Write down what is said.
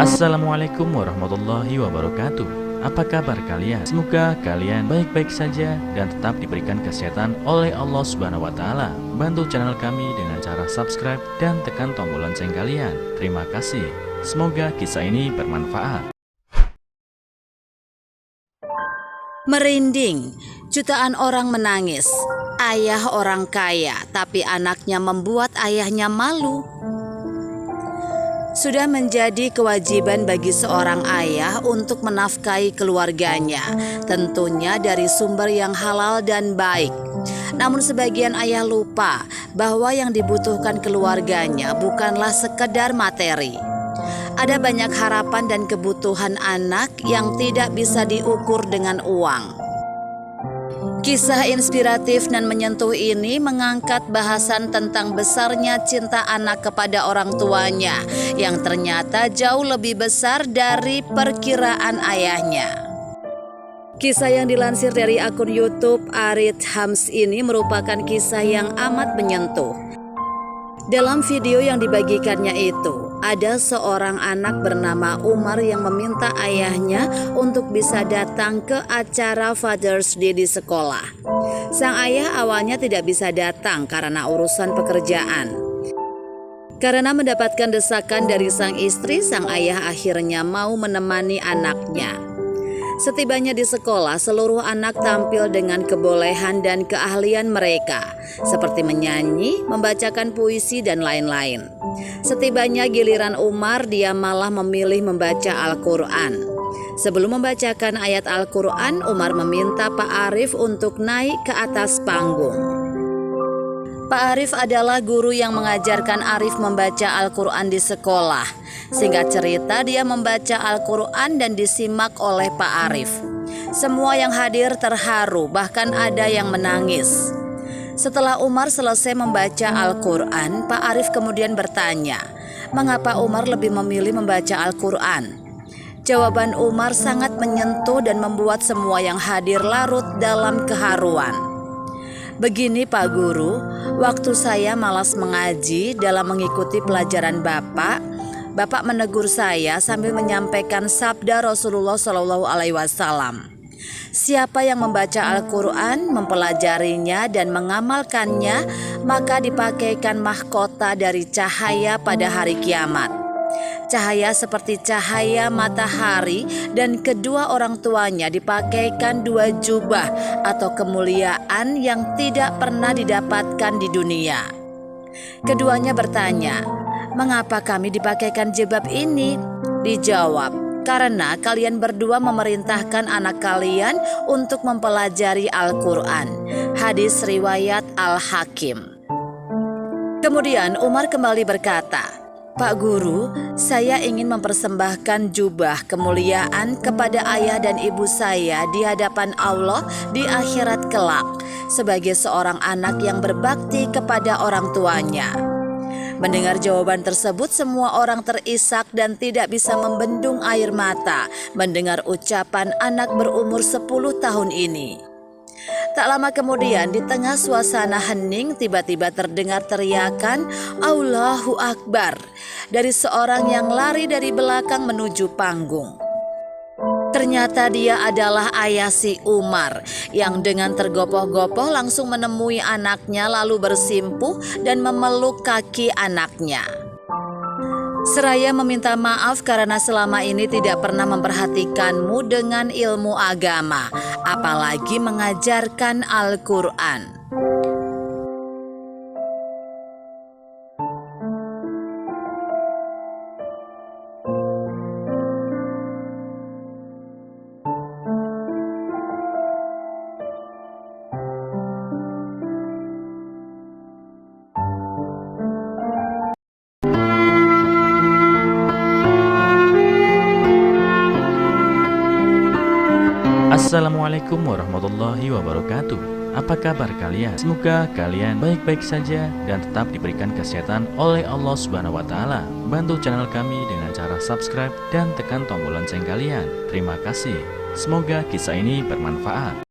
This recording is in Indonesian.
Assalamualaikum warahmatullahi wabarakatuh. Apa kabar kalian? Semoga kalian baik-baik saja dan tetap diberikan kesehatan oleh Allah Subhanahu wa Ta'ala. Bantu channel kami dengan cara subscribe dan tekan tombol lonceng kalian. Terima kasih. Semoga kisah ini bermanfaat. Merinding, jutaan orang menangis. Ayah orang kaya, tapi anaknya membuat ayahnya malu. Sudah menjadi kewajiban bagi seorang ayah untuk menafkahi keluarganya, tentunya dari sumber yang halal dan baik. Namun sebagian ayah lupa bahwa yang dibutuhkan keluarganya bukanlah sekedar materi. Ada banyak harapan dan kebutuhan anak yang tidak bisa diukur dengan uang. Kisah inspiratif dan menyentuh ini mengangkat bahasan tentang besarnya cinta anak kepada orang tuanya yang ternyata jauh lebih besar dari perkiraan ayahnya. Kisah yang dilansir dari akun YouTube Arid Hams ini merupakan kisah yang amat menyentuh. Dalam video yang dibagikannya itu, ada seorang anak bernama Umar yang meminta ayahnya untuk bisa datang ke acara Father's Day di sekolah. Sang ayah awalnya tidak bisa datang karena urusan pekerjaan. Karena mendapatkan desakan dari sang istri, sang ayah akhirnya mau menemani anaknya. Setibanya di sekolah, seluruh anak tampil dengan kebolehan dan keahlian mereka, seperti menyanyi, membacakan puisi, dan lain-lain. Setibanya giliran Umar, dia malah memilih membaca Al-Quran. Sebelum membacakan ayat Al-Quran, Umar meminta Pak Arif untuk naik ke atas panggung. Pak Arif adalah guru yang mengajarkan Arif membaca Al-Quran di sekolah. Singkat cerita, dia membaca Al-Quran dan disimak oleh Pak Arif. Semua yang hadir terharu, bahkan ada yang menangis. Setelah Umar selesai membaca Al-Quran, Pak Arif kemudian bertanya, mengapa Umar lebih memilih membaca Al-Quran? Jawaban Umar sangat menyentuh dan membuat semua yang hadir larut dalam keharuan. Begini Pak Guru, waktu saya malas mengaji dalam mengikuti pelajaran Bapak menegur saya sambil menyampaikan sabda Rasulullah SAW. Siapa yang membaca Al-Quran, mempelajarinya dan mengamalkannya, maka dipakaikan mahkota dari cahaya pada hari kiamat. Cahaya seperti cahaya matahari, dan kedua orang tuanya dipakaikan dua jubah atau kemuliaan yang tidak pernah didapatkan di dunia. Keduanya bertanya, mengapa kami dipakaikan jilbab ini? Dijawab, karena kalian berdua memerintahkan anak kalian untuk mempelajari Al-Quran. Hadis riwayat Al-Hakim. Kemudian Umar kembali berkata, Pak Guru, saya ingin mempersembahkan jubah kemuliaan kepada ayah dan ibu saya di hadapan Allah di akhirat kelak sebagai seorang anak yang berbakti kepada orang tuanya. Mendengar jawaban tersebut, semua orang terisak dan tidak bisa membendung air mata mendengar ucapan anak berumur 10 tahun ini. Tak lama kemudian, di tengah suasana hening, tiba-tiba terdengar teriakan Allahu Akbar dari seorang yang lari dari belakang menuju panggung. Ternyata dia adalah ayah si Umar yang dengan tergopoh-gopoh langsung menemui anaknya lalu bersimpuh dan memeluk kaki anaknya. Seraya meminta maaf karena selama ini tidak pernah memperhatikanmu dengan ilmu agama, apalagi mengajarkan Al-Quran. Assalamualaikum warahmatullahi wabarakatuh. Apa kabar kalian? Semoga kalian baik-baik saja dan tetap diberikan kesehatan oleh Allah Subhanahu wa Ta'ala. Bantu channel kami dengan cara subscribe dan tekan tombol lonceng kalian. Terima kasih. Semoga kisah ini bermanfaat.